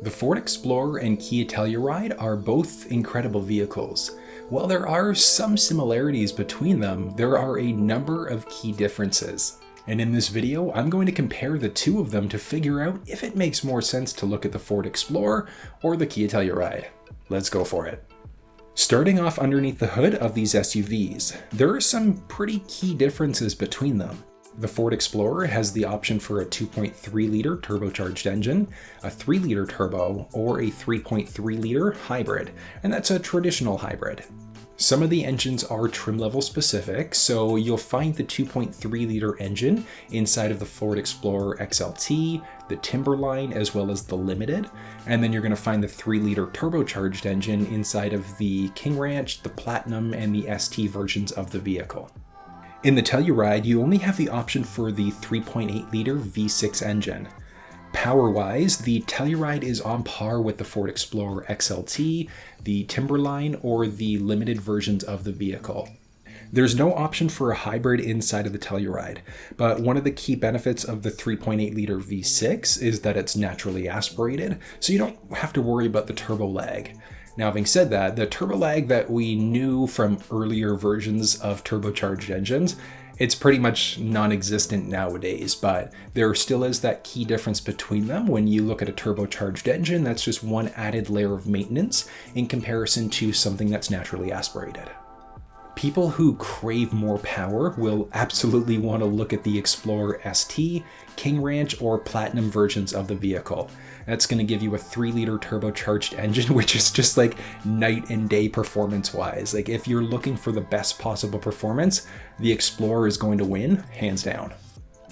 The Ford Explorer and Kia Telluride are both incredible vehicles. While there are some similarities between them, there are a number of key differences. And in this video, I'm going to compare the two of them to figure out if it makes more sense to look at the Ford Explorer or the Kia Telluride. Let's go for it. Starting off underneath the hood of these SUVs, there are some pretty key differences between them. The Ford Explorer has the option for a 2.3-liter turbocharged engine, a 3-liter turbo, or a 3.3-liter hybrid, and that's a traditional hybrid. Some of the engines are trim level specific, so you'll find the 2.3-liter engine inside of the Ford Explorer XLT, the Timberline, as well as the Limited, and then you're going to find the 3-liter turbocharged engine inside of the King Ranch, the Platinum, and the ST versions of the vehicle. In the Telluride, you only have the option for the 3.8-liter V6 engine. Power-wise, the Telluride is on par with the Ford Explorer XLT, the Timberline, or the Limited versions of the vehicle. There's no option for a hybrid inside of the Telluride, but one of the key benefits of the 3.8-liter V6 is that it's naturally aspirated, so you don't have to worry about the turbo lag. Now, having said that, the turbo lag that we knew from earlier versions of turbocharged engines, it's pretty much non-existent nowadays, but there still is that key difference between them. When you look at a turbocharged engine, that's just one added layer of maintenance in comparison to something that's naturally aspirated. People who crave more power will absolutely want to look at the Explorer ST, King Ranch, or Platinum versions of the vehicle. That's going to give you a 3-liter turbocharged engine, which is just like night and day performance-wise. Like, if you're looking for the best possible performance, the Explorer is going to win, hands down.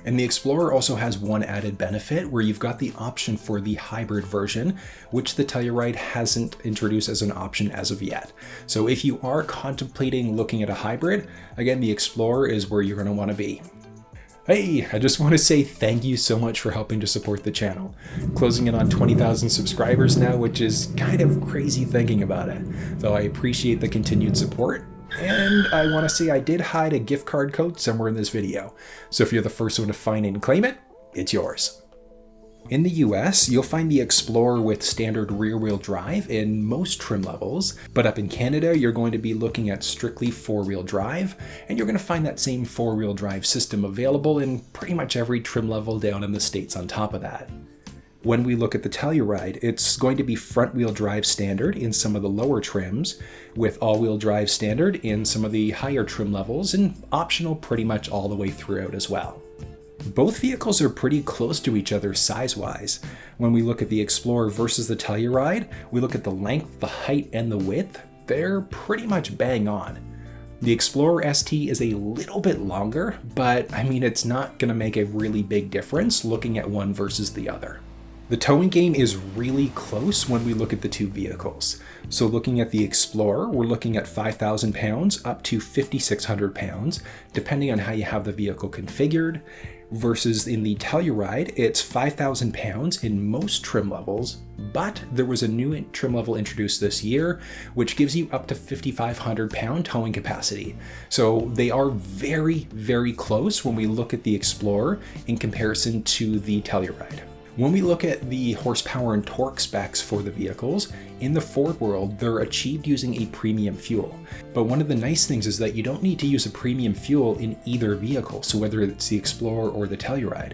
And the Explorer also has one added benefit where you've got the option for the hybrid version, which the Telluride hasn't introduced as an option as of yet. So if you are contemplating looking at a hybrid, again, the Explorer is where you're going to want to be. Hey, I just want to say thank you so much for helping to support the channel. Closing in on 20,000 subscribers now, which is kind of crazy thinking about it. So I appreciate the continued support. And I want to say I did hide a gift card code somewhere in this video. So if you're the first one to find and claim it, it's yours. In the US, you'll find the Explorer with standard rear-wheel drive in most trim levels, but up in Canada, you're going to be looking at strictly 4-wheel drive, and you're going to find that same 4-wheel drive system available in pretty much every trim level down in the States on top of that. When we look at the Telluride, it's going to be front-wheel drive standard in some of the lower trims, with all-wheel drive standard in some of the higher trim levels, and optional pretty much all the way throughout as well. Both vehicles are pretty close to each other size-wise. When we look at the Explorer versus the Telluride, we look at the length, the height, and the width, they're pretty much bang on. The Explorer ST is a little bit longer, but I mean, it's not going to make a really big difference looking at one versus the other. The towing game is really close when we look at the two vehicles. So looking at the Explorer, we're looking at 5,000 pounds up to 5,600 pounds, depending on how you have the vehicle configured, versus in the Telluride, it's 5,000 pounds in most trim levels, but there was a new trim level introduced this year, which gives you up to 5,500 pound towing capacity. So they are very, very close when we look at the Explorer in comparison to the Telluride. When we look at the horsepower and torque specs for the vehicles, in the Ford world, they're achieved using a premium fuel. But one of the nice things is that you don't need to use a premium fuel in either vehicle, so whether it's the Explorer or the Telluride.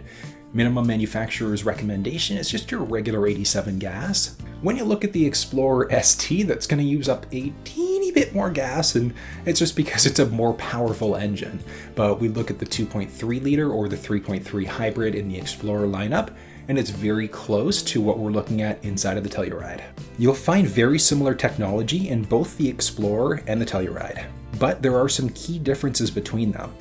Minimum manufacturer's recommendation is just your regular 87 gas. When you look at the Explorer ST, that's going to use up a teeny bit more gas, and it's just because it's a more powerful engine. But we look at the 2.3-liter or the 3.3 hybrid in the Explorer lineup, and it's very close to what we're looking at inside of the Telluride. You'll find very similar technology in both the Explorer and the Telluride, but there are some key differences between them.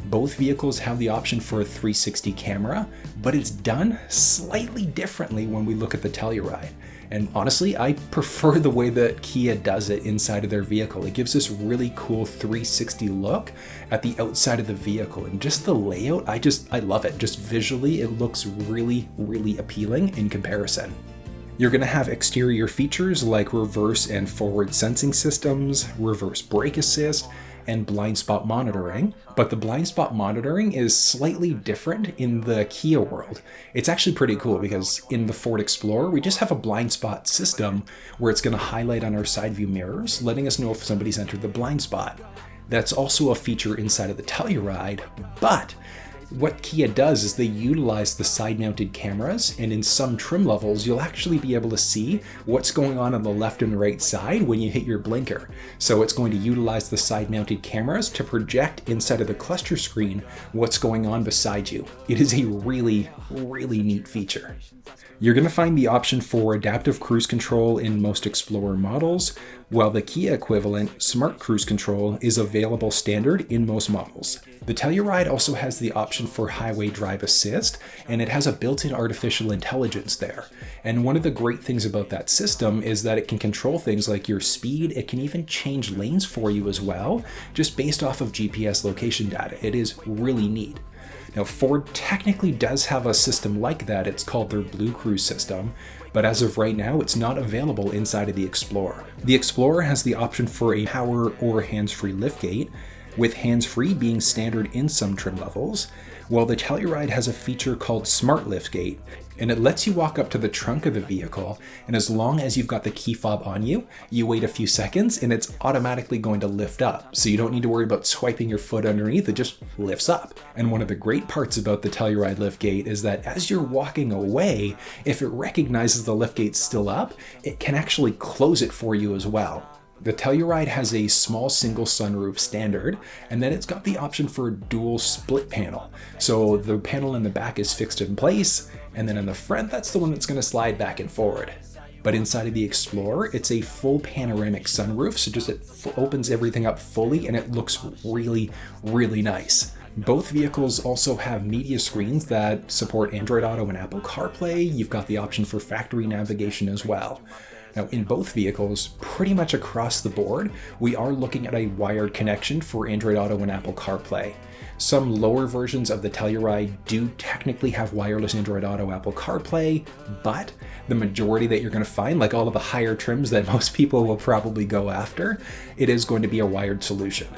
Both vehicles have the option for a 360 camera, but it's done slightly differently when we look at the Telluride. And honestly, I prefer the way that Kia does it inside of their vehicle. It gives this really cool 360 look at the outside of the vehicle, and just the layout, I love it. Just visually, it looks really, really appealing in comparison. You're going to have exterior features like reverse and forward sensing systems, reverse brake assist, and blind spot monitoring, but the blind spot monitoring is slightly different in the Kia world. It's actually pretty cool because in the Ford Explorer, we just have a blind spot system where it's going to highlight on our side view mirrors, letting us know if somebody's entered the blind spot. That's also a feature inside of the Telluride, but what Kia does is they utilize the side-mounted cameras, and in some trim levels, you'll actually be able to see what's going on the left and right side when you hit your blinker. So it's going to utilize the side-mounted cameras to project inside of the cluster screen what's going on beside you. It is a really, really neat feature. You're going to find the option for adaptive cruise control in most Explorer models, while the Kia equivalent, Smart Cruise Control, is available standard in most models. The Telluride also has the option for highway drive assist, and it has a built-in artificial intelligence there. And one of the great things about that system is that it can control things like your speed. It can even change lanes for you as well, just based off of GPS location data. It is really neat. Now, Ford technically does have a system like that. It's called their Blue Cruise system, but as of right now, it's not available inside of the Explorer. The Explorer has the option for a power or hands-free liftgate, with hands-free being standard in some trim levels, while the Telluride has a feature called Smart Liftgate, and it lets you walk up to the trunk of the vehicle, and as long as you've got the key fob on you, you wait a few seconds and it's automatically going to lift up. So you don't need to worry about swiping your foot underneath, it just lifts up. And one of the great parts about the Telluride liftgate is that as you're walking away, if it recognizes the liftgate's still up, it can actually close it for you as well. The Telluride has a small single sunroof standard, and then it's got the option for a dual split panel. So the panel in the back is fixed in place, and then in the front, that's the one that's going to slide back and forward. But inside of the Explorer, it's a full panoramic sunroof, so just it opens everything up fully, and it looks really, really nice. Both vehicles also have media screens that support Android Auto and Apple CarPlay. You've got the option for factory navigation as well. Now, in both vehicles, pretty much across the board, we are looking at a wired connection for Android Auto and Apple CarPlay. Some lower versions of the Telluride do technically have wireless Android Auto, Apple CarPlay, but the majority that you're going to find, like all of the higher trims that most people will probably go after, it is going to be a wired solution.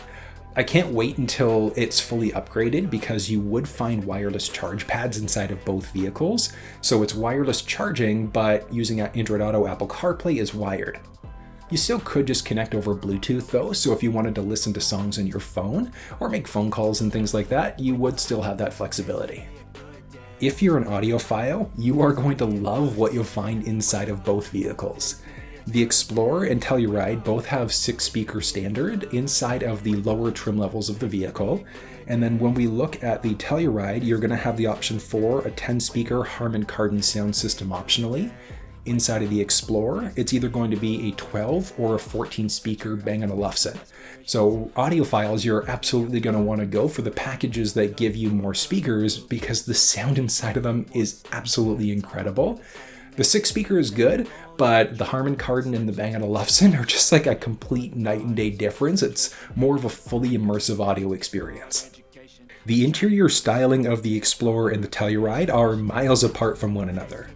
I can't wait until it's fully upgraded because you would find wireless charge pads inside of both vehicles. So it's wireless charging, but using Android Auto, Apple CarPlay is wired. You still could just connect over Bluetooth though, so if you wanted to listen to songs on your phone or make phone calls and things like that, you would still have that flexibility. If you're an audiophile, you are going to love what you'll find inside of both vehicles. The Explorer and Telluride both have 6-speaker standard inside of the lower trim levels of the vehicle. And then when we look at the Telluride, you're going to have the option for a 10-speaker Harman Kardon sound system optionally. Inside of the Explorer, it's either going to be a 12 or a 14-speaker Bang & Olufsen. So audiophiles, you're absolutely going to want to go for the packages that give you more speakers because the sound inside of them is absolutely incredible. The 6-speaker is good, but the Harman Kardon and the Bang & Olufsen are just like a complete night and day difference. It's more of a fully immersive audio experience. The interior styling of the Explorer and the Telluride are miles apart from one another.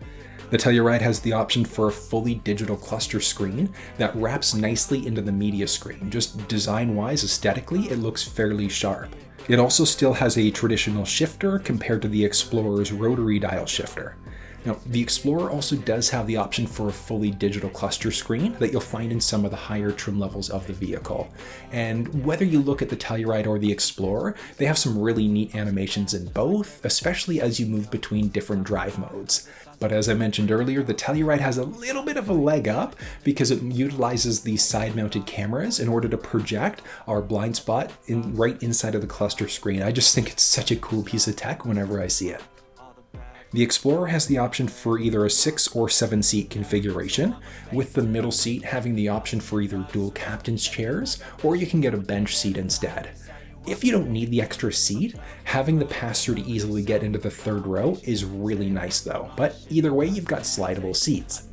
The Telluride has the option for a fully digital cluster screen that wraps nicely into the media screen. Just design-wise, aesthetically, it looks fairly sharp. It also still has a traditional shifter compared to the Explorer's rotary dial shifter. Now, the Explorer also does have the option for a fully digital cluster screen that you'll find in some of the higher trim levels of the vehicle. And whether you look at the Telluride or the Explorer, they have some really neat animations in both, especially as you move between different drive modes. But as I mentioned earlier, the Telluride has a little bit of a leg up because it utilizes these side-mounted cameras in order to project our blind spot right inside of the cluster screen. I just think it's such a cool piece of tech whenever I see it. The Explorer has the option for either a 6 or 7 seat configuration, with the middle seat having the option for either dual captain's chairs, or you can get a bench seat instead. If you don't need the extra seat, having the passenger to easily get into the third row is really nice though, but either way you've got slidable seats.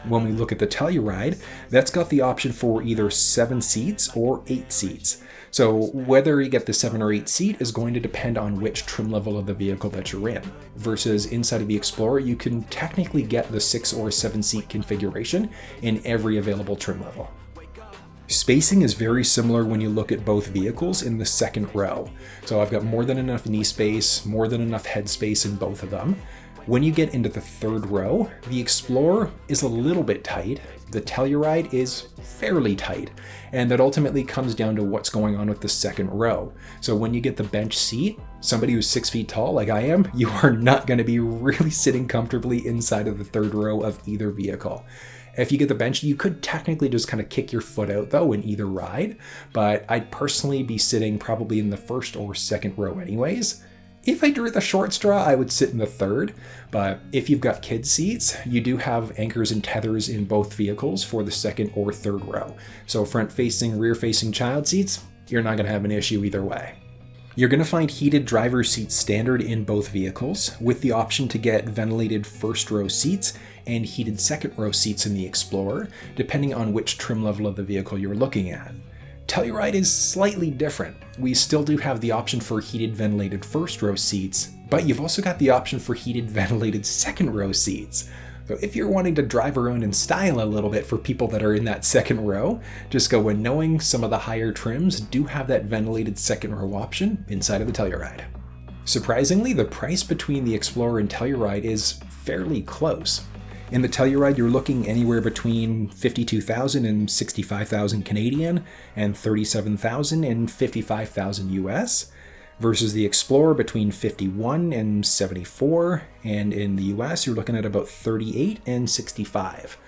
When we look at the Telluride, that's got the option for either 7 seats or 8 seats. So whether you get the 7 or 8 seat is going to depend on which trim level of the vehicle that you're in. Versus inside of the Explorer, you can technically get the 6 or 7 seat configuration in every available trim level. Spacing is very similar when you look at both vehicles in the second row. So I've got more than enough knee space, more than enough head space in both of them. When you get into the third row, the Explorer is a little bit tight, the Telluride is fairly tight, and that ultimately comes down to what's going on with the second row. So when you get the bench seat, somebody who's 6 feet tall like I am, you are not going to be really sitting comfortably inside of the third row of either vehicle. If you get the bench, you could technically just kind of kick your foot out though in either ride, but I'd personally be sitting probably in the first or second row anyways. If I drew the short straw, I would sit in the third, but if you've got kids seats, you do have anchors and tethers in both vehicles for the second or third row. So front-facing, rear-facing child seats, you're not going to have an issue either way. You're going to find heated driver's seats standard in both vehicles, with the option to get ventilated first row seats and heated second row seats in the Explorer, depending on which trim level of the vehicle you're looking at. Telluride is slightly different. We still do have the option for heated ventilated first row seats, but you've also got the option for heated ventilated second row seats. So if you're wanting to drive around in style a little bit for people that are in that second row, just go in knowing some of the higher trims do have that ventilated second row option inside of the Telluride. Surprisingly, the price between the Explorer and Telluride is fairly close. In the Telluride, you're looking anywhere between 52,000 and 65,000 Canadian and 37,000 and 55,000 US, versus the Explorer between 51 and 74, and in the US, you're looking at about 38 and 65.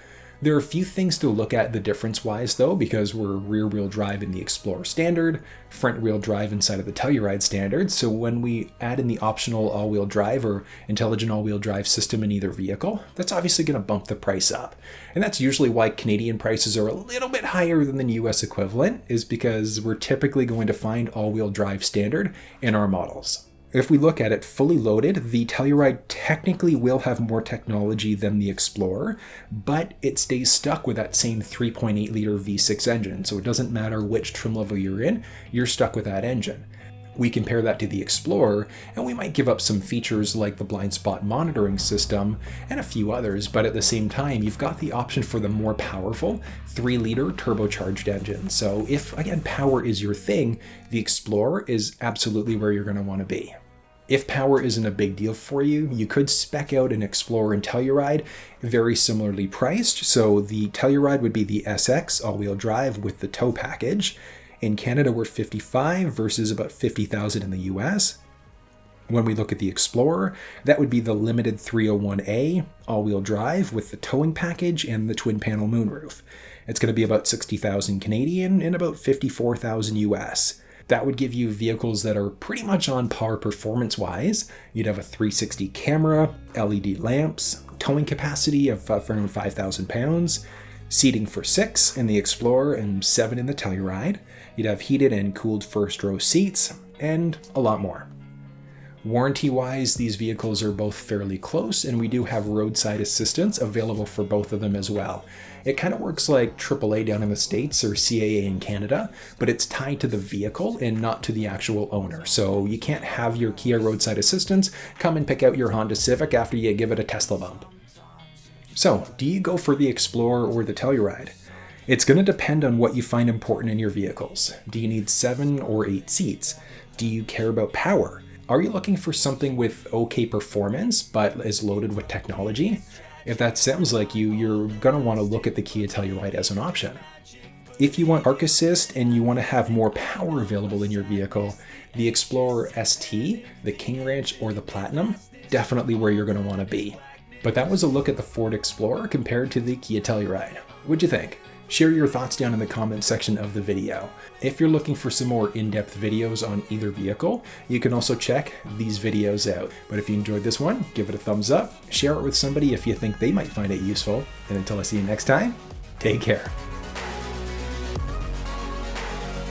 There are a few things to look at the difference-wise though, because we're rear-wheel drive in the Explorer standard, front-wheel drive inside of the Telluride standard, so when we add in the optional all-wheel drive or intelligent all-wheel drive system in either vehicle, that's obviously going to bump the price up. And that's usually why Canadian prices are a little bit higher than the US equivalent, is because we're typically going to find all-wheel drive standard in our models. If we look at it fully loaded, the Telluride technically will have more technology than the Explorer, but it stays stuck with that same 3.8 liter V6 engine, so it doesn't matter which trim level you're in, you're stuck with that engine. We compare that to the Explorer, and we might give up some features like the blind spot monitoring system and a few others, but at the same time, you've got the option for the more powerful 3-liter turbocharged engine. So if, again, power is your thing, the Explorer is absolutely where you're going to want to be. If power isn't a big deal for you, you could spec out an Explorer and Telluride very similarly priced. So the Telluride would be the SX all-wheel drive with the tow package. In Canada, we're 55 versus about 50,000 in the US. When we look at the Explorer, that would be the limited 301A all-wheel drive with the towing package and the twin panel moonroof. It's going to be about 60,000 Canadian and about 54,000 US. That would give you vehicles that are pretty much on par performance-wise. You'd have a 360 camera, LED lamps, towing capacity of around 5,000 pounds, seating for 6 in the Explorer and 7 in the Telluride. You'd have heated and cooled first row seats, and a lot more. Warranty-wise, these vehicles are both fairly close, and we do have roadside assistance available for both of them as well. It kind of works like AAA down in the States or CAA in Canada, but it's tied to the vehicle and not to the actual owner. So you can't have your Kia roadside assistance come and pick out your Honda Civic after you give it a Tesla bump. So, do you go for the Explorer or the Telluride? It's going to depend on what you find important in your vehicles. Do you need 7 or 8 seats? Do you care about power? Are you looking for something with okay performance but is loaded with technology? If that sounds like you, you're going to want to look at the Kia Telluride as an option. If you want Arc Assist and you want to have more power available in your vehicle, the Explorer ST, the King Ranch, or the Platinum, definitely where you're going to want to be. But that was a look at the Ford Explorer compared to the Kia Telluride. What'd you think? Share your thoughts down in the comment section of the video. If you're looking for some more in-depth videos on either vehicle, you can also check these videos out. But if you enjoyed this one, give it a thumbs up, share it with somebody if you think they might find it useful, and until I see you next time, take care.